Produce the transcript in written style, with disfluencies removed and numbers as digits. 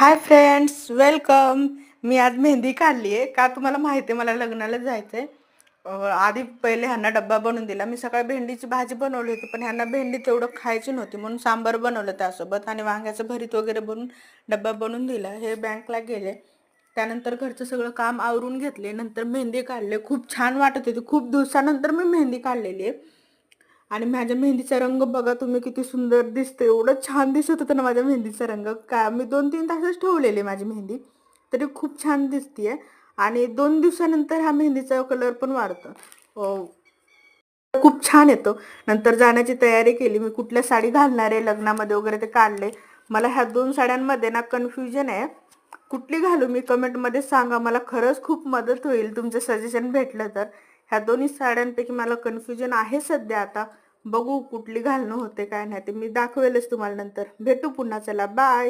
Hi friends, welcome. मी आज मेहंदी काढली आहे. का तुम्हाला माहिती आहे मला लग्नाला जायचं आहे. आधी पहिले ह्यांना डब्बा बनवून दिला. मी सकाळी भेंडीची भाजी बनवली होती, पण ह्यांना भेंडी तेवढं खायची नव्हती म्हणून सांबार बनवलं त्यासोबत आणि वांग्याचं भरीत वगैरे बनवून डब्बा बनवून दिला. हे बँकला गेले. त्यानंतर घरचं सगळं काम आवरून घेतले. नंतर मेहंदी काढले. खूप छान वाटत होती. खूप दिवसानंतर मी मेहंदी काढलेली आहे. आणि माझ्या मेहंदीचा रंग बघा तुम्ही किती सुंदर दिसते. एवढं छान दिसत होतं ना माझ्या मेहंदीचा रंग. का मी 2-3 तासच ठेवलेली माझी मेहंदी, तरी खूप छान दिसतीये. आणि 2 दिवसानंतर हा मेहंदीचा कलर पण वाढतो. खूप छान येतो. नंतर जाण्याची तयारी केली. मी कुठल्या साडी घालणार आहे लग्नामध्ये वगैरे ते काढले. मला ह्या 2 साड्यांमध्ये ना कन्फ्युजन आहे. कुठली घालू मी कमेंटमध्ये सांगा. मला खरंच खूप मदत होईल तुमचं सजेशन भेटलं तर. ह्या दोन्ही साड्यांपैकी मला कन्फ्युजन आहे सध्या आता. बघू कुठली घालणं होते काय नाही ते मी दाखवेलच तुम्हाला नंतर. भेटू पुन्हा. चला बाय.